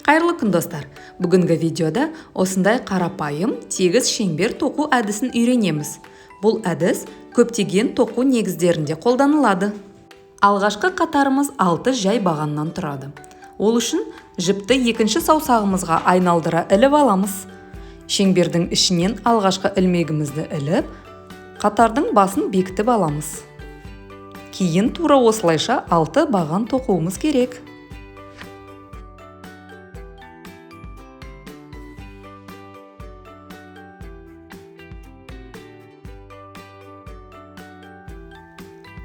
Қайырлы күн достар. Бүгінгі видеода осындай қарапайым тегіс шеңбер тоқу әдісін үйренеміз. Бұл әдіс көптеген тоқу негіздерінде қолданылады. Алғашқы қатарымыз 6 жай бағаннан тұрады. Ол үшін жіпті екінші саусағымызға айналдыра іліп аламыз. Шеңбердің ішінен алғашқы ілмегімізді іліп, қатардың басын бекітіп аламыз. Кейін тура осылайша 6 баған тоқуымыз керек.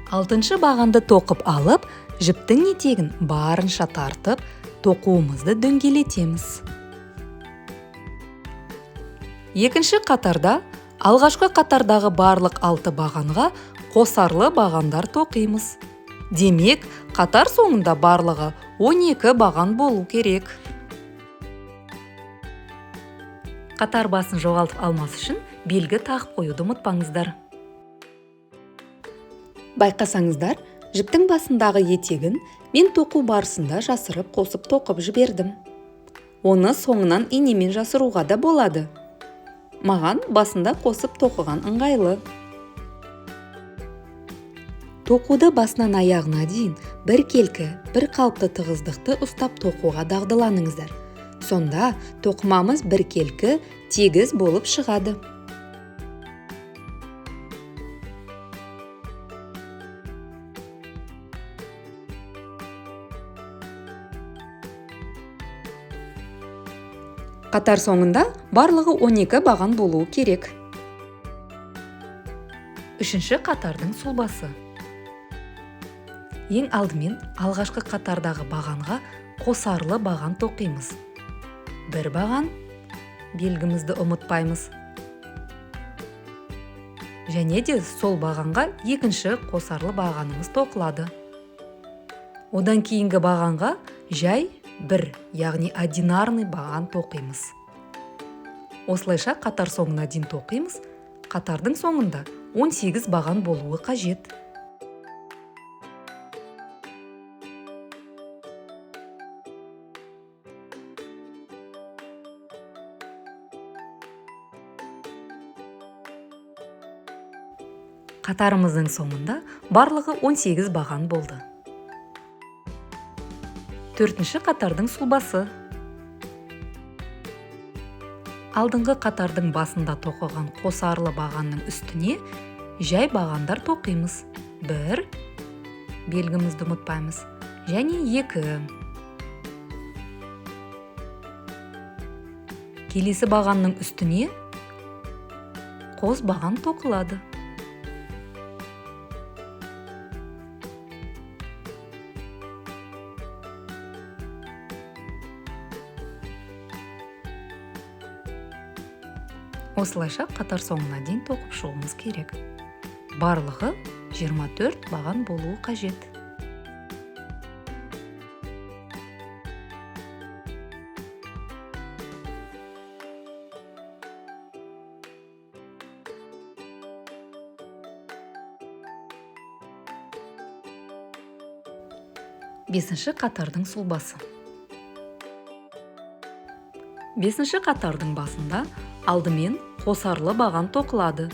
Алтыншы бағанды тоқып алып, жіптің етегін барынша тартып, тоқуымызды дөңгелетеміз. Екінші қатарда, алғашқы қатардағы барлық 6 бағанға қосарлы бағандар тоқимыз. Демек, қатар соңында барлығы 12 баған болу керек. Қатар басын жоғалтып алмас үшін белгі тағып қоюды ұмытпаңыздар. Байқасаңыздар, жіптің басындағы етегін мен тоқу барысында жасырып қосып тоқып жібердім. Оны соңынан инемен жасыруға да болады. Маған басында қосып тоқыған ыңғайлы. Тоқуды басынан аяғына дейін біркелкі, бір қалыпты тығыздықты ұстап тоқуға дағдыланыңыздар. Сонда тоқымамыз біркелкі, тегіс болып шығады. Қатар соңында барлығы 12 баған болуы керек. Үшінші қатардың сұлбасы. Ең алдымен алғашқы қатардағы бағанға қосарлы баған тоқимыз. Бір баған, белгімізді ұмытпаймыз. Және де сол бағанға екінші қосарлы бағанымыз тоқылады. Одан кейінгі бағанға жай бір, яғни одинарный баған тоқимыз. Осылайша қатар соңына дейін тоқимыз. Қатардың соңында 18 баған болуы қажет. Қатарымыздың соңында барлығы 18 баған болды. Төртінші қатардың сұлбасы. Алдыңғы қатардың басында тоқыған қосарлы бағанның үстіне жай бағандар тоқимыз. 1, белгімізді ұмытпаймыз, және 2. Келесі бағанның үстіне қос баған тоқылады. Осылайша қатар соңына дейін тоқып шығуымыз керек. Барлығы 24 баған болуы қажет. Бесінші қатардың сұлбасы. Бесінші қатардың басында алдымен қосарлы баған тоқылады.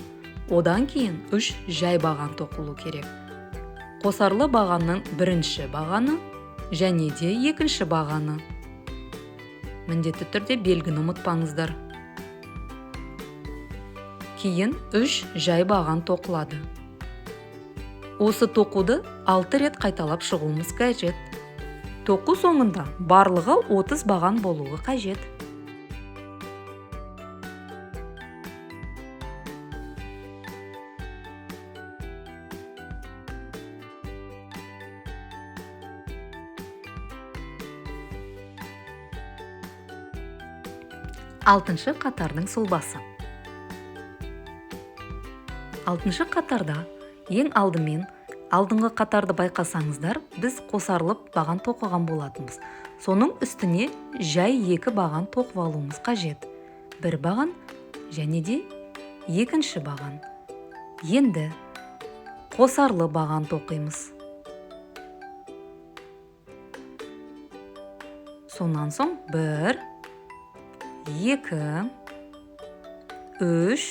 Одан кейін 3 жай баған тоқылу керек. Қосарлы бағанның бірінші бағаны және де екінші бағаны. Міндетті түрде белгіні ұмытпаңыздар. Кейін 3 жай баған тоқылады. Осы тоқуды 6 рет қайталап шығуымыз қажет. Тоқу соңында барлығы 30 баған болуы қажет. Алтыншы қатардың сұлбасы. Алтыншы қатарда ең алдымен алдыңғы қатарды байқасаңыздар, біз қосарлып баған тоқыған болатынбыз. Соның үстіне жай 2 баған тоқып алуымыз қажет. 1 баған және де екінші баған. Енді қосарлы баған тоқимыз. Сонан соң 1, 2, 3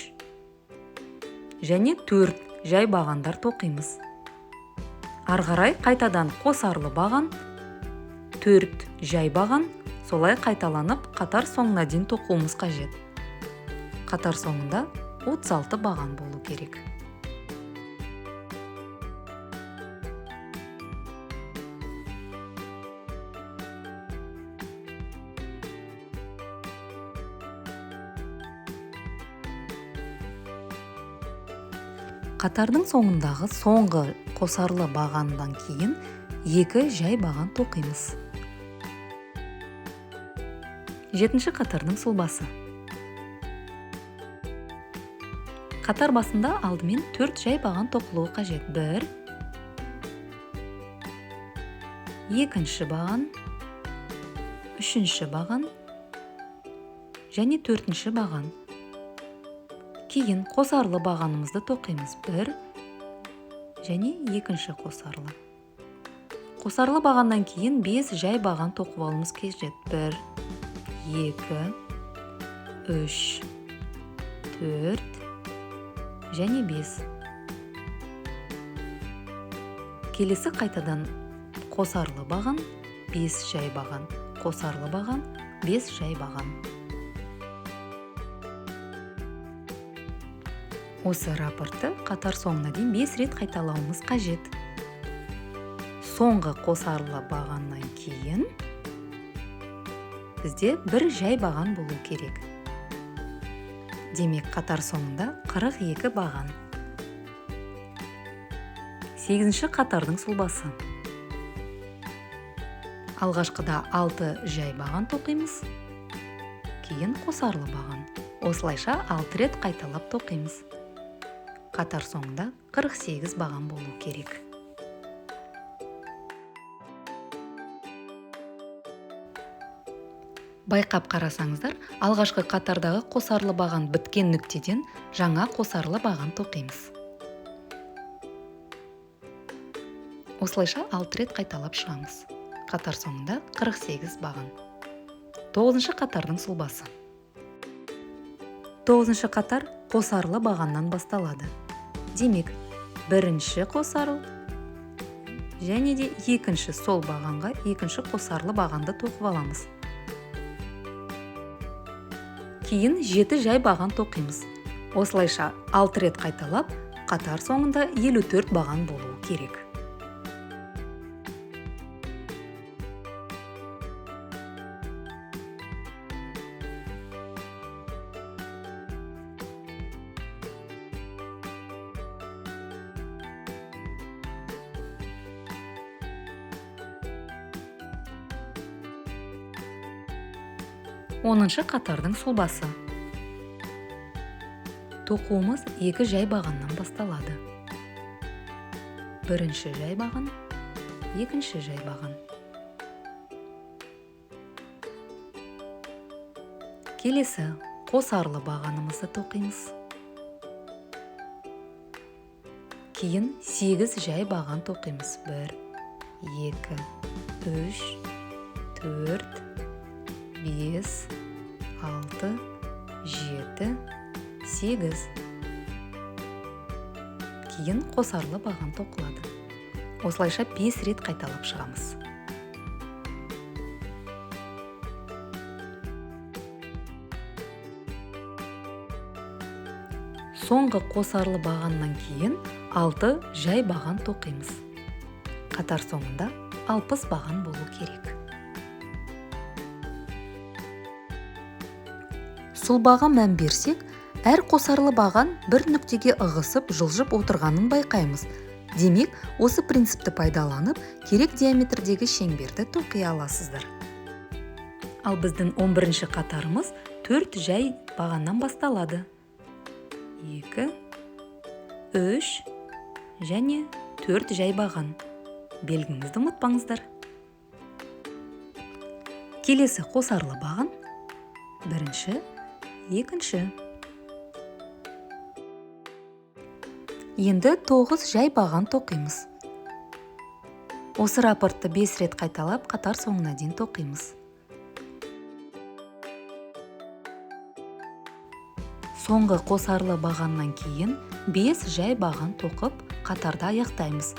және 4 жай бағандар тоқимыз. Арғарай қайтадан қосарлы баған, 4 жай баған, солай қайталанып қатар соңына дейін тоқуымыз қажет. Қатар соңында 36 баған болу керек. Қатардың соңындағы соңғы қосарлы бағандан кейін 2 жай баған тоқимыз. 7-ші қатардың сұлбасы. Қатар басында алдымен 4 жай баған тоқылуы қажет. 1, 2-ші баған, 3-ші баған және 4-ші баған. Кейін қосарлы бағанымызды тоқимыз. 1 және 2-ші қосарлы. Қосарлы бағаннан кейін 5 жай баған тоқып алуымыз қажет. 1, 2, 3, 4 және 5. Келесі қайтадан қосарлы баған, 5 жай баған. Қосарлы баған, 5 жай баған. Осы рапортты қатар соңына дейін 5 рет қайталауымыз қажет. Соңғы қосарлы бағаннан кейін бізде 1 жай баған болу керек. Демек, қатар соңында 42 баған. 8-ші қатардың сұлбасы. Алғашқыда 6 жай баған тоқимыз, кейін қосарлы баған. Осылайша 6 рет қайталап тоқимыз. Қатар соңында 48 баған болу керек. Байқап қарасаңыздар, алғашқы қатардағы қосарлы баған біткен нүктеден жаңа қосарлы баған тоқимыз. Осылайша 6 рет қайталап шығамыз. Қатар соңында 48 баған. 9-ші қатардың сұлбасы. 9-ші қатар қосарлы бағаннан басталады. Демек, 1-ші қосарлы және де 2-ші сол бағанға 2-ші қосарлы бағанды тоқып аламыз. Кейін 7 жай баған тоқимыз. Осылайша 6 рет қайталап, қатар соңында 54 баған болуы керек. Оныншы қатардың сұлбасы. Тоқуымыз 2 жай бағаннан басталады. 1-ші жай баған, 2-ші жай баған. Келесі қосарлы бағанымызды тоқимыз. Кейін 8 жай баған тоқимыз. 1, 2, 3, 4, 5, 6, 7, 8. Кейін қосарлы баған тоқылады. Осылайша 5 рет қайталап шығамыз. Соңғы қосарлы бағаннан кейін 6 жай баған тоқимыз. Қатар соңында 60 баған болу керек. Сұлбаға мән берсек, әр қосарлы баған бір нүктеге ығысып, жылжып отырғанын байқаймыз. Демек, осы принципті пайдаланып, керек диаметрдегі шеңберді тоқи аласыздар. Ал біздің 11-ші қатарымыз 4 жай бағаннан басталады. 2, 3 және 4 жай баған. Белгіңізді ұмытпаңыздар. Келесі қосарлы баған 1-ші, 2-ші. Енді 9 жай баған тоқимыз. Осы рапортты 5 рет қайталап, қатар соңына дейін тоқимыз. Соңғы қосарлы бағаннан кейін 5 жай баған тоқып қатарда аяқтаймыз.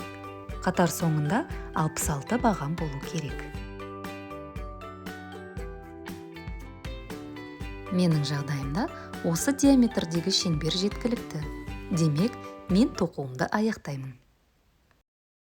Қатар соңында 66 баған болу керек. Менің жағдайымда осы диаметрдегі шеңбер жеткілікті. Демек, мен тоқуымды аяқтаймын.